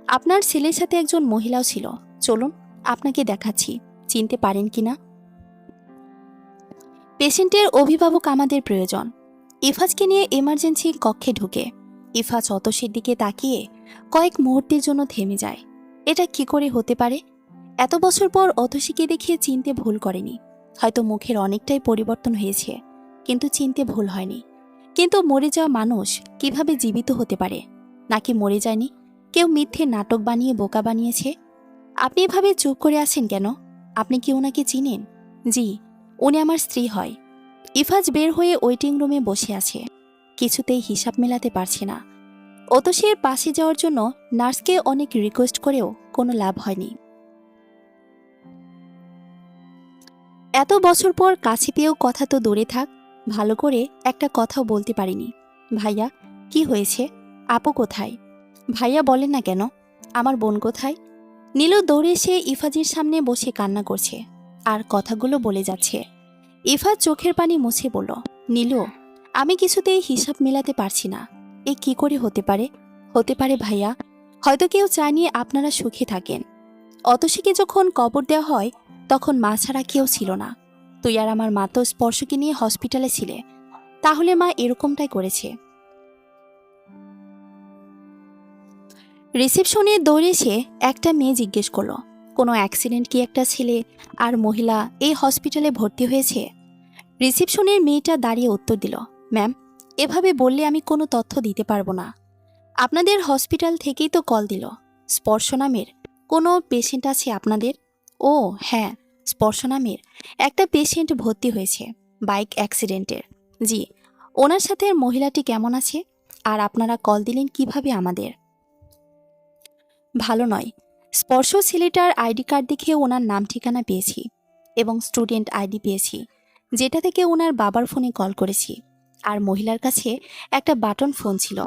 আপনার ছেলের সাথে একজন মহিলাও ছিল, চলুন আপনাকে দেখাচ্ছি, চিনতে পারেন কিনা। পেশেন্টের অভিভাবক আমাদের প্রয়োজন। ইফাজকে নিয়ে এমার্জেন্সি কক্ষে ঢুকে ইফাজ অতসীর দিকে তাকিয়ে কয়েক মুহূর্তের জন্য থেমে যায়। এটা কি করে হতে পারে? এত বছর পর অতসীকে দেখিয়ে চিনতে ভুল করেনি। হয়তো মুখের অনেকটাই পরিবর্তন হয়েছে, কিন্তু চিনতে ভুল হয়নি। কিন্তু মরে যাওয়া মানুষ কিভাবে জীবিত হতে পারে? নাকি মরে যায়নি, কেউ মিথ্যে নাটক বানিয়ে বোকা বানিয়েছে? আপনি এভাবে চুপ করে আছেন কেন? আপনি কি ওনাকে চিনেন? জি, উনি আমার স্ত্রী হয়। ইফাজ বের হয়ে ওয়েটিং রুমে বসে আছে, কিছুতেই হিসাব মেলাতে পারছে না। অতসীর পাশে যাওয়ার জন্য নার্সকে অনেক রিকোয়েস্ট করেও কোনো লাভ হয়নি। এত বছর পর কাছে পেয়েও কথা তো দূরে থাক, ভালো করে একটা কথাও বলতে পারিনি। ভাইয়া, কি হয়েছে? আপু কোথায়? ভাইয়া বলেন না কেন? আমার বোন কোথায়? নীলু দৌড়ে এসে ইফাজের সামনে বসে কান্না করছে আর কথাগুলো বলে যাচ্ছে। ইফাজ চোখের পানি মুছে বলল, নীলু, আমি কিছুতেই হিসাব মেলাতে পারছি না। এ কি করে হতে পারে? হতে পারে ভাইয়া, হয়তো কেউ চায়নি আপনারা সুখে থাকেন। অতসীকে যখন কবর দেওয়া হয় তখন মা ছাড়া কেউ ছিল না। তুই আর আমার মা তো স্পর্শকে নিয়ে হসপিটালে ছিলে, তাহলে মা এরকমটাই করেছে। রিসেপশনে দৌড়ে এসে একটা মেয়ে জিজ্ঞেস করলো, কোনো অ্যাক্সিডেন্ট কি একটা ছেলে আর মহিলা এই হসপিটালে ভর্তি হয়েছে? রিসেপশনের মেয়েটা দাঁড়িয়ে উত্তর দিল, ম্যাম, এভাবে বললে আমি কোনো তথ্য দিতে পারবো না। আপনাদের হসপিটাল থেকেই তো কল দিল। স্পর্শ নামের কোনো পেশেন্ট আছে আপনাদের? ও হ্যাঁ, স্পর্শ নামের একটা পেশেন্ট ভর্তি হয়েছে বাইক অ্যাক্সিডেন্টের। জি, ওনার সাথে মহিলাটি কেমন আছে? আর আপনারা কল দিলেন কিভাবে আমাদের? ভালো নয়। স্পর্শ ছেলেটার আইডি কার্ড দেখে ওনার নাম ঠিকানা পেয়েছি এবং স্টুডেন্ট আইডি পেয়েছি, যেটা থেকে ওনার বাবার ফোনে কল করেছি। আর মহিলার কাছে একটা বাটন ফোন ছিল,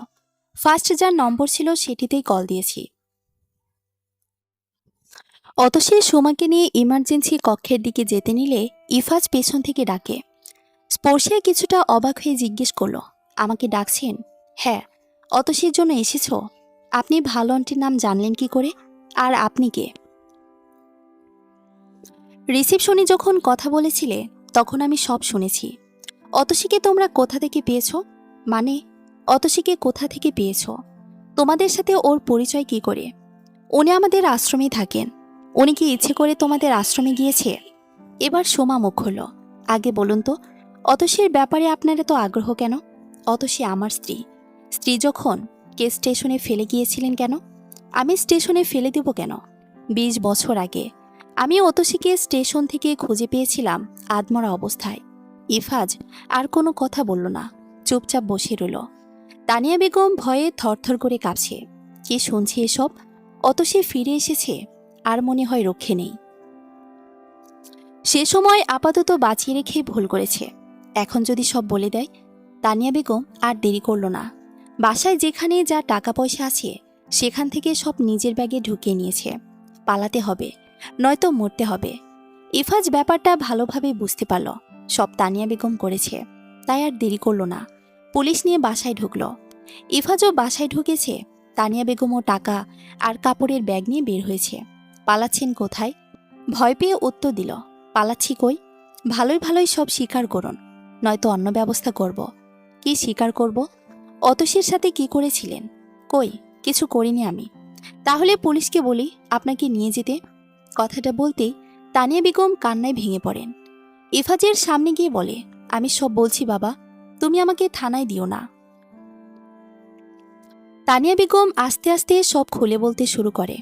ফার্স্ট যার নম্বর ছিল সেটিতেই কল দিয়েছি। অতসী সোমাকে নিয়ে ইমার্জেন্সি কক্ষের দিকে যেতে নিলে ইফাজ পেছন থেকে ডাকে। স্পর্শিয়া কিছুটা অবাক হয়ে জিজ্ঞেস করলো, আমাকে ডাকছেন? হ্যাঁ। অতসীর জন্য এসেছ? আপনি ভালো আন্টির নাম জানলেন কি করে? আর আপনি কে? রিসেপশনে যখন কথা বলেছিলে তখন আমি সব শুনেছি। অতসীকে তোমরা কোথা থেকে পেয়েছ? মানে অতসীকে কোথা থেকে পেয়েছ? তোমাদের সাথে ওর পরিচয় কি করে? উনি আমাদের আশ্রমে থাকেন। উনি কি ইচ্ছে করে তোমাদের আশ্রমে গিয়েছে? এবার সোমা মুখ হলো, আগে বলুন তো, অতসীর ব্যাপারে আপনারা তো আগ্রহ কেন? অতসী আমার স্ত্রী। স্ত্রী যখন কে স্টেশনে ফেলে গিয়েছিলেন কেন? আমি স্টেশনে ফেলে দেব কেন? 20 বছর আগে আমি অতসীকে স্টেশন থেকে খুঁজে পেয়েছিলাম আধমরা অবস্থায়। ইফাজ আর কোনো কথা বলল না, চুপচাপ বসে রইল। তানিয়া বেগম ভয়ে থরথর করে কাঁপছে। কি শুনছে এসব? অতসী ফিরে এসেছে, আর মনে হয় রক্ষে নেই। সে সময় আপাতত বাঁচিয়ে রেখে ভুল করেছে। এখন যদি সব বলে দেয়। তানিয়া বেগম আর দেরি করল না। বাসায় যেখানে যা টাকা পয়সা আছে সেখান থেকে সব নিজের ব্যাগে ঢুকিয়ে নিয়েছে। পালাতে হবে, নয়তো মরতে হবে। ইফাজ ব্যাপারটা ভালোভাবে বুঝতে পারল, সব তানিয়া বেগম করেছে। তাই আর দেরি করল না, পুলিশ নিয়ে বাসায় ঢুকল। ইফাজও বাসায় ঢুকেছে। তানিয়া বেগমও টাকা আর কাপড়ের ব্যাগ নিয়ে বের হয়েছে। পালাচ্ছেন কোথায়? ভয় পেয়ে উত্তর দিল, পালাচ্ছি কই? ভালোই ভালোই সব স্বীকার করুন, নয়তো অন্য ব্যবস্থা করব। কি স্বীকার করব? অতসীর সাথে কি করেছিলেন? কই, কিছু করিনি আমি। তাহলে পুলিশকে বলি আপনাকে নিয়ে যেতে। কথাটা বলতেই তানিয়া বেগম কান্নায় ভেঙে পড়েন। ইফাজের সামনে গিয়ে বলে, আমি সব বলছি বাবা, তুমি আমাকে থানায় দিও না। তানিয়া বেগম আস্তে আস্তে সব খুলে বলতে শুরু করে।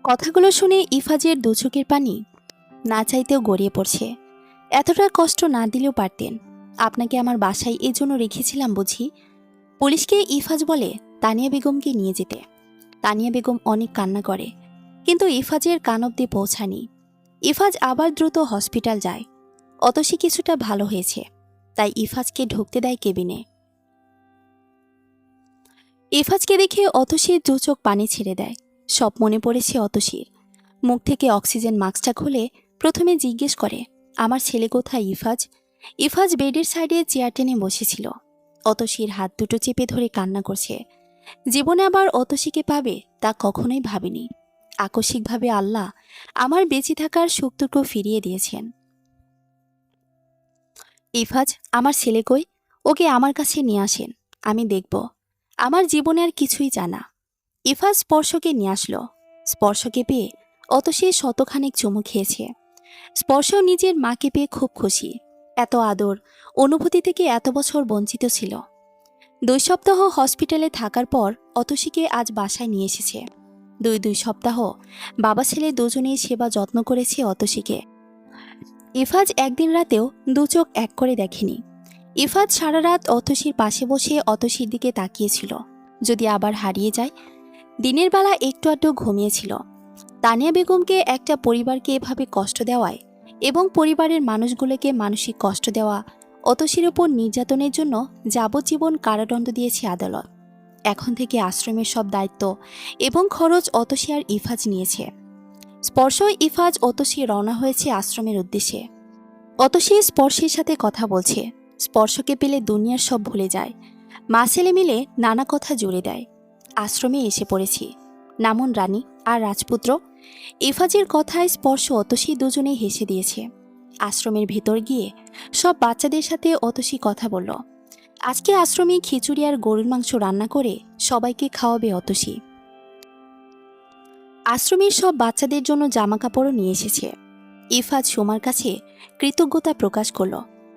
কথাগুলো শুনে ইফাজের দু চোখের পানি না চাইতেও গড়িয়ে পড়ছে। এতটা কষ্ট না দিলেও পারতেন। আপনাকে আমার বাসায় এই জন্য রেখেছিলাম বুঝি? পুলিশকে ইফাজ বলে তানিয়া বেগমকে নিয়ে যেতে। তানিয়া বেগম অনেক কান্না করে, কিন্তু ইফাজের কান অব্দি পৌঁছানি। ইফাজ আবার দ্রুত হসপিটাল যায়। অতসী কিছুটা ভালো হয়েছে, তাই ইফাজকে ঢুকতে দেয় কেবিনে। ইফাজকে দেখে অতসীর দু চোখ পানি ছেড়ে দেয়। সব মনে পড়েছে অতসীর। মুখ থেকে অক্সিজেন মাস্কটা খুলে প্রথমে জিজ্ঞেস করে, আমার ছেলে কোথায় ইফাজ? ইফাজ বেডের সাইডে চেয়ার টেনে বসেছিল। অতসীর হাত দুটো চেপে ধরে কান্না করছে। জীবনে আবার অতসীকে পাবে তা কখনোই ভাবিনি। আকস্মিকভাবে আল্লাহ আমার বেঁচে থাকার সুখটুকু ফিরিয়ে দিয়েছেন। ইফাজ, আমার ছেলে কই? ওকে আমার কাছে নিয়ে আসেন, আমি দেখব। আমার জীবনে আর কিছুই জানা। ইফাজ স্পর্শকে নিয়ে আসলো। স্পর্শকে পেয়ে অতসী শতখানেক চুমু খেয়েছে। স্পর্শ নিজের মাকে পেয়ে খুব খুশি। এত আদর অনুভূতি থেকে এত বছর বঞ্চিত ছিল। 2 সপ্তাহ হসপিটালে থাকার পর অতসীকে আজ বাসায় নিয়ে এসেছে। 2 সপ্তাহ বাবা ছেলে দুজনেই সেবা যত্ন করেছে অতসীকে। ইফাজ একদিন রাতেও 2 চোখ এক করে দেখেনি। ইফাজ সারা রাত অতসীর পাশে বসে অতসীর দিকে তাকিয়েছিল, যদি আবার হারিয়ে যায়। দিনের বেলা একটু আধটু ঘুমিয়েছিল। তানিয়া বেগমকে একটা পরিবারকে এভাবে কষ্ট দেওয়ায় এবং পরিবারের মানুষগুলোকে মানসিক কষ্ট দেওয়া, অতসীর ওপর নির্যাতনের জন্য যাবজ্জীবন কারাদণ্ড দিয়েছে আদালত। এখন থেকে আশ্রমের সব দায়িত্ব এবং খরচ অতসী আর ইফাজ নিয়েছে। স্পর্শ, ইফাজ, অতসী রওনা হয়েছে আশ্রমের উদ্দেশ্যে। অতসী স্পর্শের সাথে কথা বলছে। স্পর্শকে পেলে দুনিয়ার সব ভুলে যায়। মা ছেলে মিলে নানা কথা জুড়ে দেয়। আশ্রমে এসে পড়েছি, নামুন রানী আর রাজপুত্র। ইফাজের কথায় স্পর্শ অতসী দুজনেই হেসে দিয়েছে। আশ্রমের ভেতর গিয়ে সব বাচ্চাদের সাথে অতসী কথা বলল। আজকে আশ্রমে খিচুড়ি আর গরুর মাংস রান্না করে সবাইকে খাওয়াবে অতসী। আশ্রমের সব বাচ্চাদের জন্য জামা কাপড়ও নিয়ে এসেছে। ইফাজ সুমার কাছে কৃতজ্ঞতা প্রকাশ করল।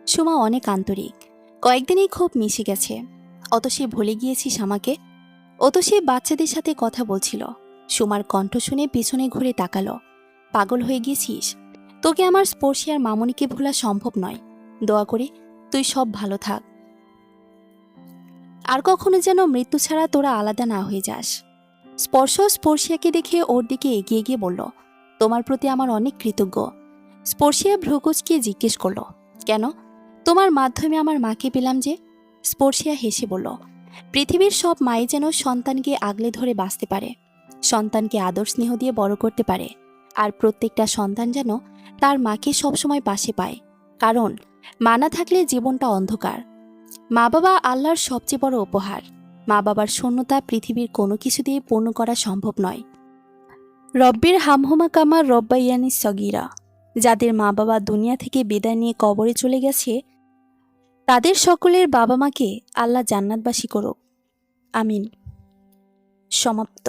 সুমা অনেক আন্তরিক, কয়েকদিনেই খুব মিশে গেছে। অতসী ভুলে গিয়েছিস আমাকে? অতসী বাচ্চাদের সাথে কথা বলছিল। সুমার কণ্ঠ শুনে পিছনে ঘুরে তাকালো। পাগল হয়ে গিয়েছিস? তোকে আমার স্পর্শী আর মামনিকে ভোলা সম্ভব নয়। দোয়া করে তুই সব ভালো থাক, আর কখনো যেন মৃত্যু ছাড়া তোরা আলাদা না হয়ে যাস। স্পর্শ স্পর্শিয়াকে দেখে ওর দিকে এগিয়ে গিয়ে বলল, তোমার প্রতি আমার অনেক কৃতজ্ঞ। স্পর্শিয়া ভ্রুকুচকে জিজ্ঞেস করল, কেন? তোমার মাধ্যমে আমার মাকে পেলাম যে। স্পর্শিয়া হেসে বলল, পৃথিবীর সব মাই যেন সন্তানকে আগলে ধরে বাঁচতে পারে, সন্তানকে আদর স্নেহ দিয়ে বড় করতে পারে, আর প্রত্যেকটা সন্তান যেন তার মাকে সবসময় পাশে পায়। কারণ মা না থাকলে জীবনটা অন্ধকার। মা বাবা আল্লাহর সবচেয়ে বড় উপহার। মা বাবার শূন্যতা পৃথিবীর কোনো কিছু দিয়ে পূর্ণ করা সম্ভব নয়। রব্বির হামহুমা কামার রব্বাইয়ানি সগীরা। যাদের মা বাবা দুনিয়া থেকে বিদায় নিয়ে কবরে চলে গেছে, তাদের সকলের বাবা মাকে আল্লাহ জান্নাতবাসী করুক। আমিন। সমাপ্ত।